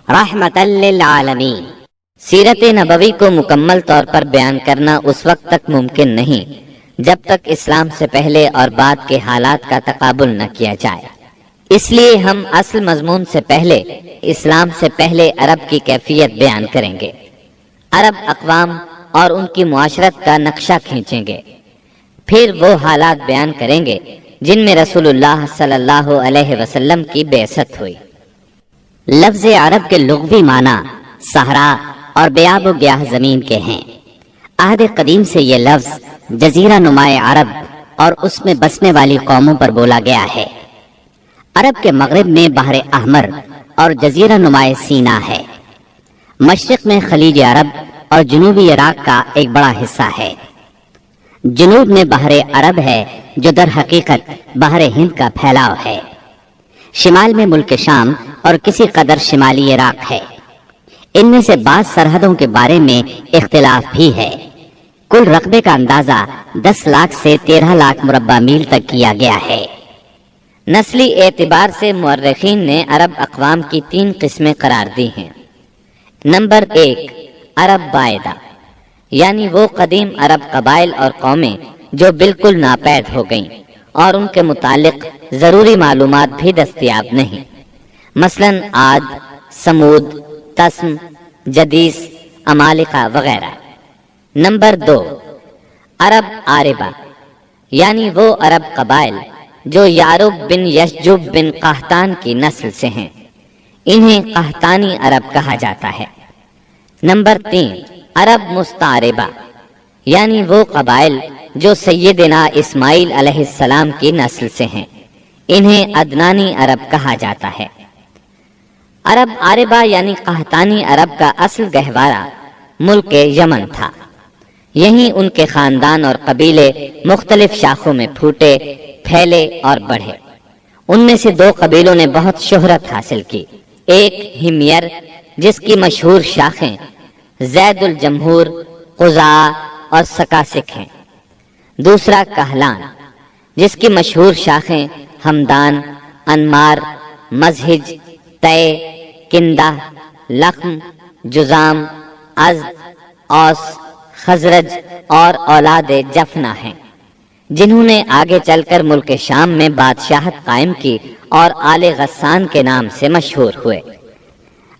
رحمۃ للعالمین۔ سیرت نبوی کو مکمل طور پر بیان کرنا اس وقت تک ممکن نہیں جب تک اسلام سے پہلے اور بعد کے حالات کا تقابل نہ کیا جائے۔ اس لیے ہم اصل مضمون سے پہلے اسلام سے پہلے عرب کی کیفیت بیان کریں گے، عرب اقوام اور ان کی معاشرت کا نقشہ کھینچیں گے، پھر وہ حالات بیان کریں گے جن میں رسول اللہ صلی اللہ علیہ وسلم کی بعثت ہوئی۔ لفظ عرب کے لغوی معنی صحرا اور بیاب و گیاہ زمین کے ہیں۔ عہد قدیم سے یہ لفظ جزیرہ نمائے عرب اور اس میں بسنے والی قوموں پر بولا گیا ہے۔ عرب کے مغرب میں بحر احمر اور جزیرہ نمائے سینا ہے۔ مشرق میں خلیج عرب اور جنوبی عراق کا ایک بڑا حصہ ہے۔ جنوب میں بحر عرب ہے جو در حقیقت بحر ہند کا پھیلاؤ ہے۔ شمال میں ملک شام اور کسی قدر شمالی عراق ہے۔ ان میں سے بعض سرحدوں کے بارے میں اختلاف بھی ہے۔ کل رقبے کا اندازہ 10 لاکھ سے 13 لاکھ مربع میل تک کیا گیا ہے۔ نسلی اعتبار سے مورخین نے عرب اقوام کی 3 قسمیں قرار دی ہیں۔ نمبر 1، عرب بائدہ، یعنی وہ قدیم عرب قبائل اور قومیں جو بالکل ناپید ہو گئیں اور ان کے متعلق ضروری معلومات بھی دستیاب نہیں، مثلا عاد، سمود، تسم، جدیس، عمالقہ وغیرہ۔ نمبر 2، عرب عاربہ، یعنی وہ عرب قبائل جو یعرب بن یشجب بن قحطان کی نسل سے ہیں، انہیں قحطانی عرب کہا جاتا ہے۔ نمبر 3، عرب مستعربہ، یعنی وہ قبائل جو سیدنا اسماعیل علیہ السلام کی نسل سے ہیں، انہیں عدنانی عرب کہا جاتا ہے۔ عرب عاربہ یعنی قحطانی عرب کا اصل گہوارہ ملک یمن تھا۔ یہیں ان کے خاندان اور قبیلے مختلف شاخوں میں پھوٹے، پھیلے اور بڑھے۔ ان میں سے 2 قبیلوں نے بہت شہرت حاصل کی۔ ایک ہمیر، جس کی مشہور شاخیں زید الجمہور، قزاع اور سکاسک ہیں۔ دوسرا کہلان، جس کی مشہور شاخیں ہمدان، انمار، مزہج، تے، کندہ، لخم، جزام، ازد، اوس، خزرج اور اولاد جفنا ہیں، جنہوں نے آگے چل کر ملک شام میں بادشاہت قائم کی اور آل غسان کے نام سے مشہور ہوئے۔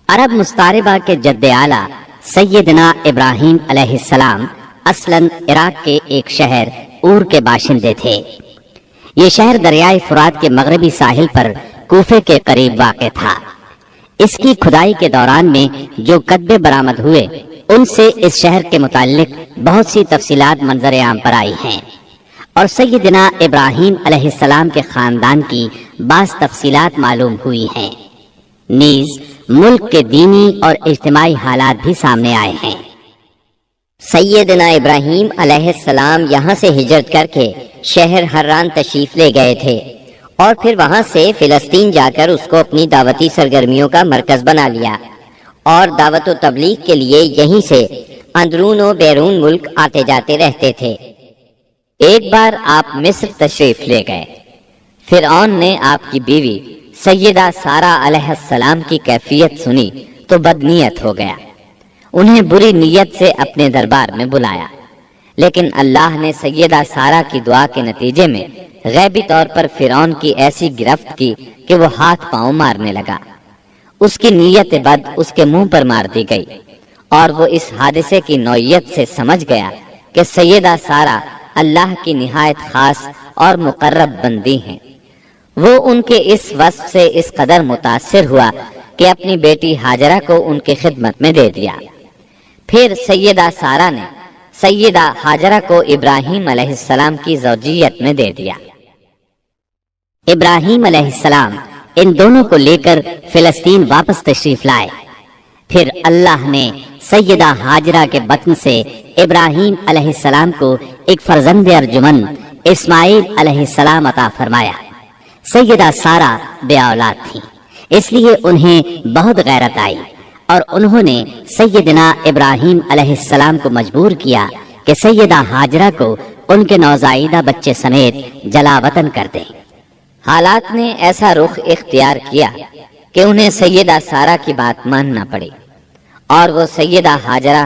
عرب مستعربہ کے جد اعلیٰ سیدنا ابراہیم علیہ السلام اصلاً عراق کے ایک شہر اور کے باشندے تھے۔ یہ شہر دریائے فرات کے مغربی ساحل پر کوفے کے قریب واقع تھا۔ اس کی کھدائی کے دوران میں جو کتبے برآمد ہوئے، ان سے اس شہر کے متعلق بہت سی تفصیلات منظر عام پر آئی ہیں، اور سیدنا ابراہیم علیہ السلام کے خاندان کی بعض تفصیلات معلوم ہوئی ہیں۔ نیز ملک کے دینی اور اجتماعی حالات بھی سامنے آئے ہیں۔ سیدنا ابراہیم علیہ السلام یہاں سے ہجرت کر کے شہر حران تشریف لے گئے تھے، اور پھر وہاں سے فلسطین جا کر اس کو اپنی دعوتی سرگرمیوں کا مرکز بنا لیا، اور دعوت و تبلیغ کے لیے یہیں سے اندرون و بیرون ملک آتے جاتے رہتے تھے۔ ایک بار آپ مصر تشریف لے گئے۔ فرعون نے آپ کی بیوی سیدہ سارہ علیہ السلام کی کیفیت سنی تو بدنیت ہو گیا۔ انہیں بری نیت سے اپنے دربار میں بلایا، لیکن اللہ نے سیدہ سارہ کی دعا کے نتیجے میں غیبی طور پر فرعون کی ایسی گرفت کی کہ وہ ہاتھ پاؤں مارنے لگا۔ اس کی نیت بد اس کے منہ پر مار دی گئی، اور وہ اس حادثے کی نوعیت سے سمجھ گیا کہ سیدہ سارہ اللہ کی نہایت خاص اور مقرب بندی ہیں۔ وہ ان کے اس وصف سے اس قدر متاثر ہوا کہ اپنی بیٹی ہاجرہ کو ان کی خدمت میں دے دیا۔ پھر سیدہ سارہ نے سیدہ ہاجرہ کو ابراہیم علیہ السلام کی زوجیت میں دے دیا۔ ابراہیم علیہ السلام ان دونوں کو لے کر فلسطین واپس تشریف لائے۔ پھر اللہ نے سیدہ ہاجرہ کے بطن سے ابراہیم علیہ السلام کو ایک فرزند ارجمن اسماعیل علیہ السلام عطا فرمایا۔ سیدہ سارہ بے اولاد تھیں، اس لیے انہیں بہت غیرت آئی، اور انہوں نے سیدنا ابراہیم علیہ السلام کو مجبور کیا کہ سیدہ ہاجرہ کو ان کے نوزائیدہ بچے سمیت جلا وطن کر دیں۔ حالات نے ایسا رخ اختیار کیا کہ انہیں سیدہ سارہ کی بات ماننا پڑی، اور وہ سیدہ ہاجرہ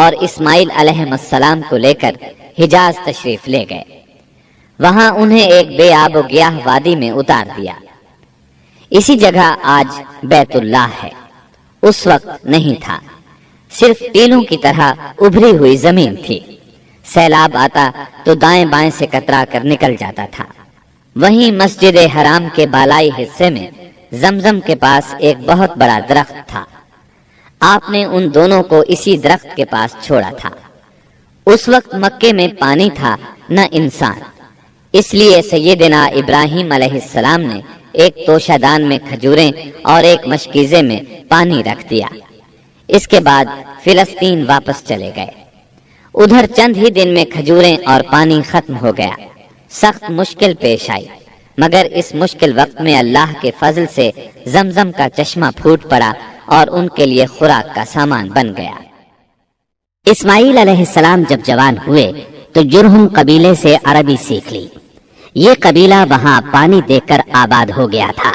اور اسماعیل علیہ السلام کو لے کر حجاز تشریف لے گئے۔ وہاں انہیں ایک بے آب و گیاہ وادی میں اتار دیا۔ اسی جگہ آج بیت اللہ ہے، اس وقت نہیں تھا، صرف ٹیلوں کی طرح ابھری ہوئی زمین تھی۔ سیلاب آتا تو دائیں بائیں سے کترا کر نکل جاتا تھا۔ وہیں مسجد حرام کے بالائی حصے میں زمزم کے پاس ایک بہت بڑا درخت تھا۔ آپ نے ان دونوں کو اسی درخت کے پاس چھوڑا تھا۔ اس وقت مکے میں پانی تھا نہ انسان، اس لیے سیدنا ابراہیم علیہ السلام نے ایک توشہ دان میں کھجوریں اور ایک مشکیزے میں پانی رکھ دیا۔ اس کے بعد فلسطین واپس چلے گئے۔ ادھر چند ہی دن میں کھجوریں اور پانی ختم ہو گیا۔ سخت مشکل پیش آئی، مگر اس مشکل وقت میں اللہ کے فضل سے زمزم کا چشمہ پھوٹ پڑا اور ان کے لیے خوراک کا سامان بن گیا۔ اسماعیل علیہ السلام جب جوان ہوئے تو جرہم قبیلے سے عربی سیکھ لی۔ یہ قبیلہ وہاں پانی دیکھ کر آباد ہو گیا تھا۔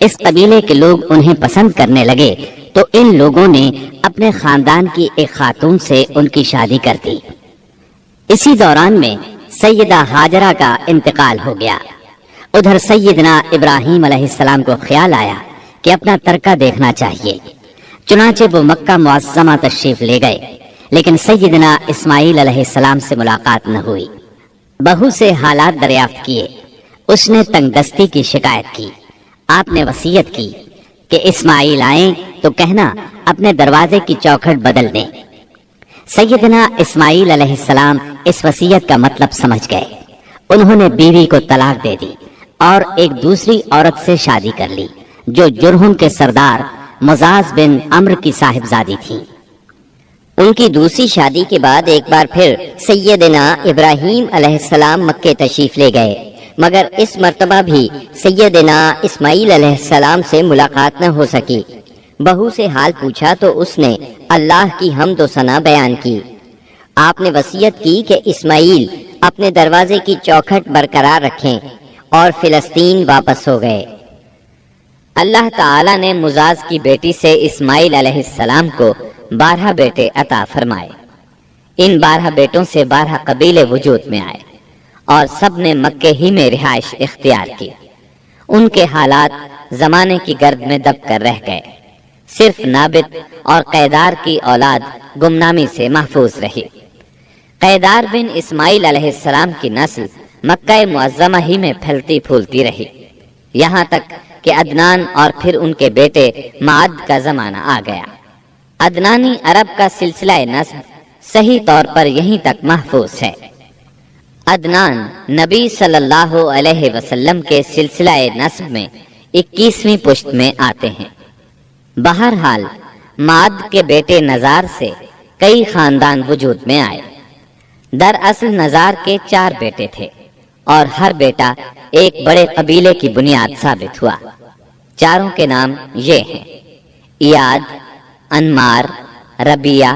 اس قبیلے کے لوگ انہیں پسند کرنے لگے تو ان لوگوں نے اپنے خاندان کی ایک خاتون سے ان کی شادی کر دی۔ اسی دوران میں سیدہ ہاجرہ کا انتقال ہو گیا۔ ادھر سیدنا ابراہیم علیہ السلام کو خیال آیا کہ اپنا ترکہ دیکھنا چاہیے، چنانچہ وہ مکہ معظمہ تشریف لے گئے، لیکن سیدنا اسماعیل علیہ السلام سے ملاقات نہ ہوئی۔ بہو سے حالات دریافت کیے، اس نے تنگ دستی کی شکایت کی۔ آپ نے وصیت کی کہ اسماعیل آئیں تو کہنا اپنے دروازے کی چوکھٹ بدل دیں۔ سیدنا اسماعیل علیہ السلام اس وصیت کا مطلب سمجھ گئے۔ انہوں نے بیوی کو طلاق دے دی اور ایک دوسری عورت سے شادی کر لی جو جرہم کے سردار مزاز بن عمرو کی صاحبزادی تھی۔ ان کی دوسری شادی کے بعد ایک بار پھر سیدنا ابراہیم علیہ السلام مکے تشریف لے گئے، مگر اس مرتبہ بھی سیدنا اسماعیل علیہ السلام سے ملاقات نہ ہو سکی۔ بہو سے حال پوچھا تو اس نے اللہ کی حمد و ثنا بیان کی۔ آپ نے وصیت کی کہ اسماعیل اپنے دروازے کی چوکھٹ برقرار رکھیں، اور فلسطین واپس ہو گئے۔ اللہ تعالی نے مزاز کی بیٹی سے اسماعیل علیہ السلام کو 12 بیٹے عطا فرمائے۔ ان 12 بیٹوں سے 12 قبیلے وجود میں آئے اور سب نے مکے ہی میں رہائش اختیار کی۔ ان کے حالات زمانے کی گرد میں دب کر رہ گئے۔ صرف نابت اور قیدار کی اولاد گمنامی سے محفوظ رہی۔ قیدار بن اسماعیل علیہ السلام کی نسل مکہ معظمہ ہی میں پھلتی پھولتی رہی، یہاں تک کہ عدنان اور پھر ان کے بیٹے معد کا زمانہ آ گیا۔ عدنانی عرب کا سلسلہ نسب صحیح طور پر یہیں تک محفوظ ہے۔ عدنان نبی صلی اللہ علیہ وسلم کے سلسلہ نسب میں 21ویں پشت میں آتے ہیں۔ بہرحال معد کے بیٹے نزار سے کئی خاندان وجود میں آئے۔ دراصل نزار کے 4 بیٹے تھے اور ہر بیٹا ایک بڑے قبیلے کی بنیاد ثابت ہوا۔ چاروں کے نام یہ ہیں: ایاد، انمار، ربیہ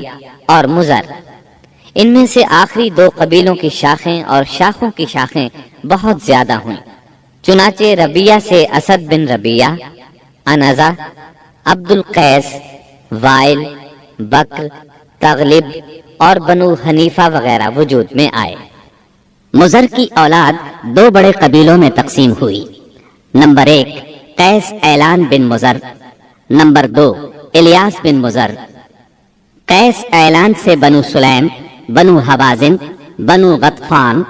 اور مزر۔ ان میں سے آخری 2 قبیلوں کی شاخیں اور شاخوں کی شاخیں بہت زیادہ ہوئیں۔ چنانچہ ربیہ سے اسد بن ربیہ، انزہ، عبد القیس، وائل، بکر، تغلب اور بنو حنیفہ وغیرہ وجود میں آئے۔ مزر کی اولاد 2 بڑے قبیلوں میں تقسیم ہوئی۔ نمبر 1 قیس اعلان بن مزر، نمبر 2 الیاس بن مزر۔ قیس اعلان سے بنو سلیم، بنو حوازن، بنو غطفان،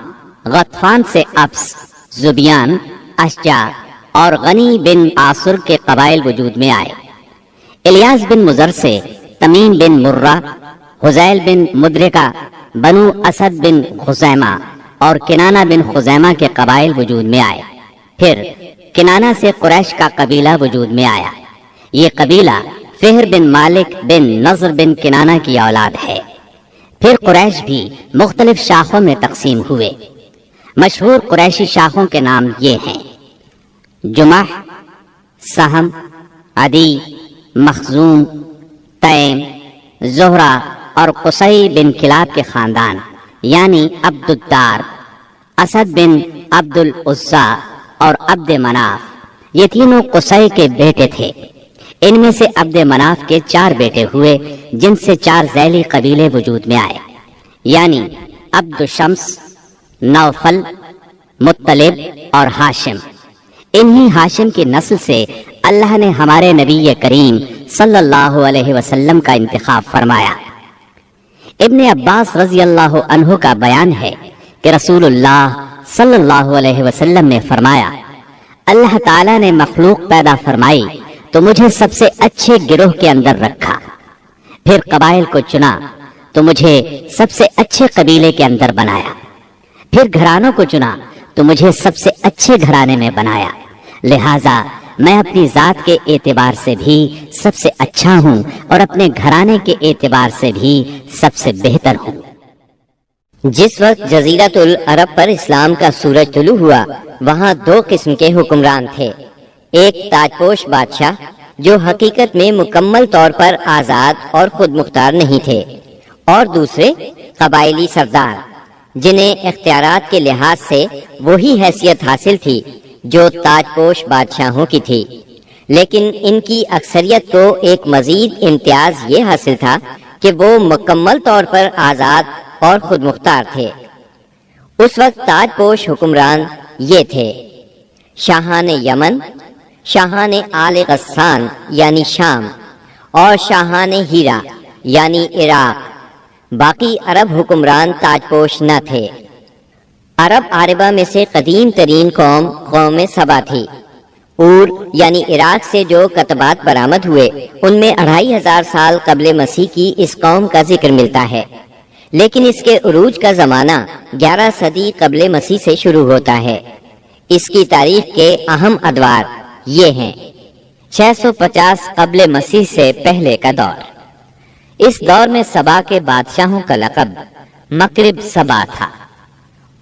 غطفان سے ابس، زبیان، اشجع اور غنی بن عاصر کے قبائل وجود میں آئے۔ الیاس بن مزر سے تمیم بن مرہ، حزیل بن مدرکہ، بنو اسد بن خزیمہ اور کنانہ بن خزیمہ کے قبائل وجود میں آئے۔ پھر کنانہ سے قریش کا قبیلہ وجود میں آیا۔ یہ قبیلہ فہر بن مالک بن نضر بن کنانہ کی اولاد ہے۔ پھر قریش بھی مختلف شاخوں میں تقسیم ہوئے۔ مشہور قریشی شاخوں کے نام یہ ہیں: جمح، سہم، عدی، مخزوم، تیم، زہرہ اور قصی بن کلاب کے خاندان یعنی عبد الدار، اسد بن عبد العزا اور عبد مناف، یہ تینوں قصی کے بیٹے تھے۔ ان میں سے عبد مناف کے 4 بیٹے ہوئے، جن سے 4 ذیلی قبیلے وجود میں آئے، یعنی عبد شمس، نوفل، مطلب اور ہاشم۔ انہی ہاشم کی نسل سے اللہ نے ہمارے نبی کریم صلی اللہ علیہ وسلم کا انتخاب فرمایا۔ ابن عباس رضی اللہ عنہ کا بیان ہے کہ رسول اللہ صلی اللہ علیہ وسلم نے فرمایا، اللہ تعالیٰ نے مخلوق پیدا فرمائی تو مجھے سب سے اچھے گروہ کے اندر رکھا، پھر قبائل کو چنا تو مجھے سب سے اچھے قبیلے کے اندر بنایا، پھر گھرانوں کو چنا تو مجھے سب سے اچھے گھرانے میں بنایا، لہذا میں اپنی ذات کے اعتبار سے بھی سب سے اچھا ہوں اور اپنے گھرانے کے اعتبار سے بھی سب سے بہتر ہوں۔ جس وقت جزیرۃ العرب پر اسلام کا سورج طلوع ہوا، وہاں 2 قسم کے حکمران تھے، ایک تاج پوش بادشاہ جو حقیقت میں مکمل طور پر آزاد اور خود مختار نہیں تھے، اور دوسرے قبائلی سردار جنہیں اختیارات کے لحاظ سے وہی حیثیت حاصل تھی جو تاج پوش بادشاہوں کی تھی، لیکن ان کی اکثریت کو ایک مزید امتیاز یہ حاصل تھا کہ وہ مکمل طور پر آزاد اور خود مختار تھے۔ اس وقت تاج پوش حکمران یہ تھے: شاہان یمن، شاہان آل غسان یعنی شام، اور شاہان ہیرا یعنی عراق۔ باقی عرب حکمران تاج پوش نہ تھے۔ عرب عاربہ میں سے قدیم ترین قوم سبا تھی۔ اور یعنی عراق سے جو کتبات برآمد ہوئے ان میں 2500 سال قبل مسیح کی اس قوم کا ذکر ملتا ہے، لیکن اس کے عروج کا زمانہ 11 صدی قبل مسیح سے شروع ہوتا ہے۔ اس کی تاریخ کے اہم ادوار یہ ہیں: 650 قبل مسیح سے پہلے کا دور۔ اس دور میں سبا کے بادشاہوں کا لقب مقرب سبا تھا۔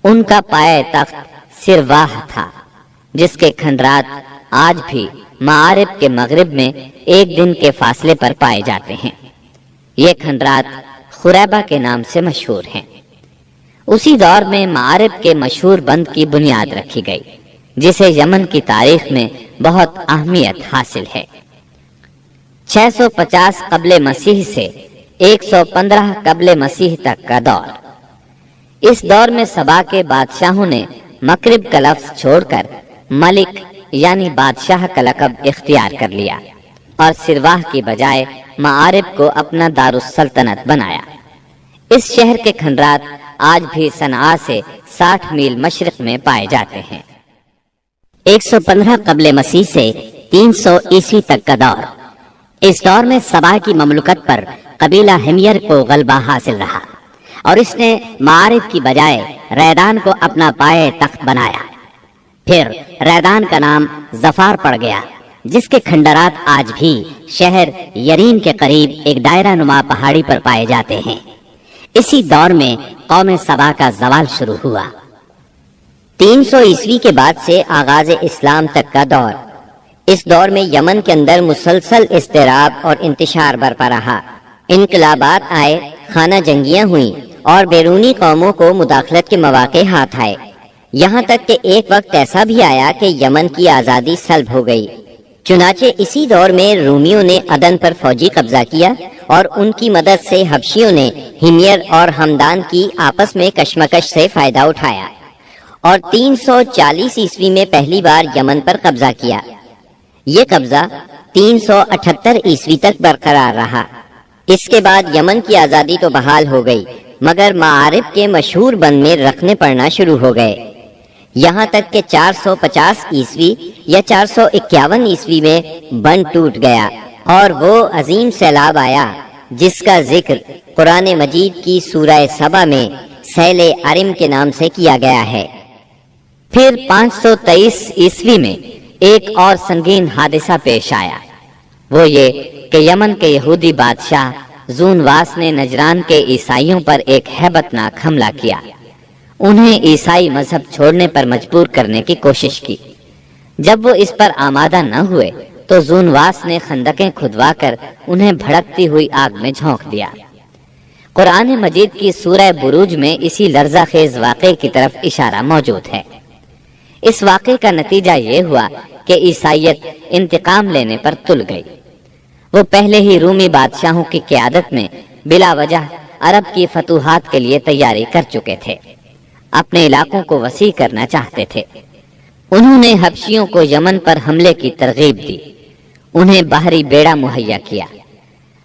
ان کا پائے تخت سرواہ تھا، جس کے کھنڈرات آج بھی معارب کے مغرب میں 1 دن کے فاصلے پر پائے جاتے ہیں۔ یہ کھنڈرات خریبہ کے نام سے مشہور ہیں۔ اسی دور میں معارب کے مشہور بند کی بنیاد رکھی گئی، جسے یمن کی تاریخ میں بہت اہمیت حاصل ہے۔ 650 قبل مسیح سے 115 قبل مسیح تک کا دور۔ اس دور میں سبا کے بادشاہوں نے مقرب کا لفظ چھوڑ کر ملک یعنی بادشاہ کا لقب اختیار کر لیا، اور سرواہ کی بجائے معارب کو اپنا دارالسلطنت بنایا۔ اس شہر کے کھنڈرات آج بھی صنعاء سے 60 میل مشرق میں پائے جاتے ہیں۔ 115 قبل مسیح سے 300 عیسوی تک کا دور۔ اس دور میں سبا کی مملکت پر قبیلہ ہمیر کو غلبہ حاصل رہا، اور اس نے معارب کی بجائے ریدان کو اپنا پائے تخت بنایا۔ پھر ریدان کا نام ظفار پڑ گیا، جس کے کھنڈرات آج بھی شہر یرین کے قریب ایک دائرہ نما پہاڑی پر پائے جاتے ہیں۔ اسی دور میں قوم سبا کا زوال شروع ہوا۔ 300 عیسوی کے بعد سے آغاز اسلام تک کا دور۔ اس دور میں یمن کے اندر مسلسل اضطراب اور انتشار برپا رہا۔ انقلابات آئے، خانہ جنگیاں ہوئیں، اور بیرونی قوموں کو مداخلت کے مواقع ہاتھ آئے، یہاں تک کہ ایک وقت ایسا بھی آیا کہ یمن کی آزادی سلب ہو گئی۔ چنانچہ اسی دور میں رومیوں نے عدن پر فوجی قبضہ کیا، اور ان کی مدد سے حبشیوں نے ہمیر اور ہمدان کی آپس میں کشمکش سے فائدہ اٹھایا، اور 340 عیسوی میں پہلی بار یمن پر قبضہ کیا۔ یہ قبضہ 378 عیسوی تک برقرار رہا۔ اس کے بعد یمن کی آزادی تو بحال ہو گئی، مگر معارب کے مشہور بند میں رکھنے پڑنا شروع ہو گئے، یہاں تک کہ 450 عیسوی یا 451 عیسوی میں بند ٹوٹ گیا، اور وہ عظیم سیلاب آیا جس کا ذکر قرآن مجید کی سورہ سبا میں سیل عرم کے نام سے کیا گیا ہے۔ پھر 523 عیسوی میں ایک اور سنگین حادثہ پیش آیا، وہ یہ کہ یمن کے یہودی بادشاہ زونواس نے نجران کے عیسائیوں پر ایک ہیبت ناک حملہ کیا۔ انہیں عیسائی مذہب چھوڑنے پر مجبور کرنے کی کوشش کی۔ جب وہ اس پر آمادہ نہ ہوئے تو زونواس نے خندقیں کھدوا کر انہیں بھڑکتی ہوئی آگ میں جھونک دیا۔ قرآن مجید کی سورہ بروج میں اسی لرزہ خیز واقعے کی طرف اشارہ موجود ہے۔ اس واقعے کا نتیجہ یہ ہوا کہ عیسائیت انتقام لینے پر تل گئی۔ وہ پہلے ہی رومی بادشاہوں کی قیادت میں بلا وجہ عرب کی فتوحات کے لیے تیاری کر چکے تھے، اپنے علاقوں کو وسیع کرنا چاہتے تھے۔ انہوں نے حبشیوں کو یمن پر حملے کی ترغیب دی، انہیں باہری بیڑا مہیا کیا۔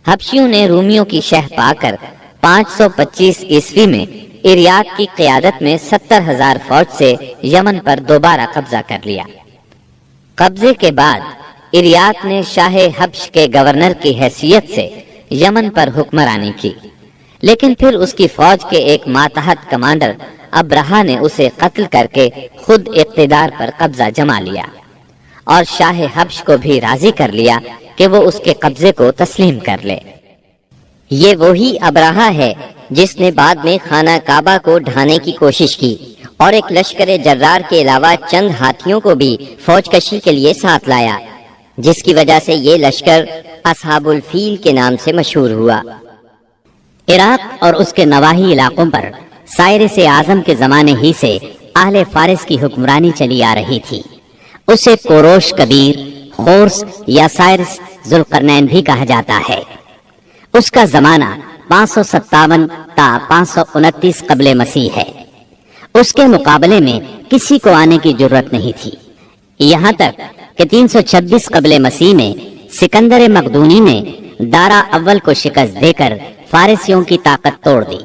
حبشیوں نے رومیوں کی شہ پا کر 525 عیسوی میں اریاق کی قیادت میں 70,000 فوج سے یمن پر دوبارہ قبضہ کر لیا۔ قبضے کے بعد اریاق نے شاہ حبش کے گورنر کی حیثیت سے یمن پر حکمرانی کی، لیکن پھر اس کی فوج کے ایک ماتحت کمانڈر ابرہا نے اسے قتل کر کے خود اقتدار پر قبضہ جما لیا اور شاہ حبش کو بھی راضی کر لیا کہ وہ اس کے قبضے کو تسلیم کر لے۔ یہ وہی ابرہا ہے جس نے بعد میں خانہ کعبہ کو ڈھانے کی کوشش کی اور ایک لشکر جرار کے علاوہ چند ہاتھیوں کو بھی فوج کشی کے لیے ساتھ لایا، جس کی وجہ سے یہ لشکر اصحاب الفیل کے نام سے مشہور ہوا۔ عراق اور اس کے نواحی علاقوں پر سائرس اعظم کے زمانے ہی سے اہل فارس کی حکمرانی چلی آ رہی تھی۔ اسے کوروش کبیر، خورس یا سائرس ذوالقرنین بھی کہا جاتا ہے۔ اس کا زمانہ 557 تا 529 قبل مسیح ہے۔ اس کے مقابلے میں کسی کو آنے کی جرت نہیں تھی، یہاں تک کہ 326 قبل مسیح میں سکندر مقدونی نے دارا اول کو شکست دے کر فارسیوں کی طاقت توڑ دی،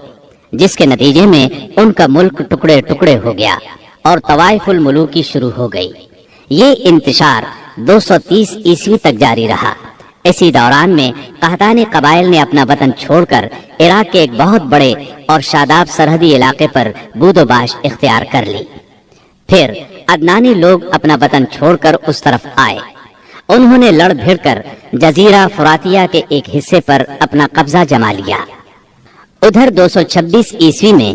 جس کے نتیجے میں ان کا ملک ٹکڑے ٹکڑے ہو گیا اور طوائف الملوکی شروع ہو گئی۔ یہ انتشار 230 عیسوی تک جاری رہا۔ اسی دوران میں قحطانی قبائل نے اپنا وطن چھوڑ کر عراق کے ایک بہت بڑے اور شاداب سرحدی علاقے پر بود و باش اختیار کر لی۔ پھر عدنانی لوگ اپنا وطن چھوڑ کر اس طرف آئے۔ انہوں نے لڑ بھڑ کر جزیرہ فراتیہ کے ایک حصے پر اپنا قبضہ جما لیا۔ ادھر 226 عیسوی میں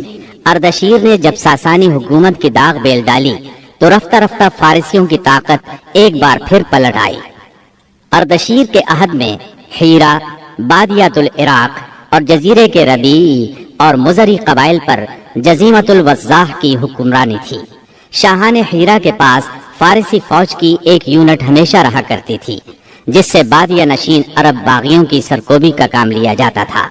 اردشیر نے جب ساسانی حکومت کی داغ بیل ڈالی تو رفتہ رفتہ فارسیوں کی طاقت ایک بار پھر پلٹ آئی۔ اردشیر کے عہد میں حیرہ، بادیات العراق اور جزیرے کے ربیعی اور مزری قبائل پر جزیمت الوضاح کی حکمرانی تھی۔ شاہان حیرہ کے پاس فارسی فوج کی ایک یونٹ ہمیشہ رہا کرتی تھی، جس سے بادیہ نشین عرب باغیوں کی سرکوبی کا کام لیا جاتا تھا۔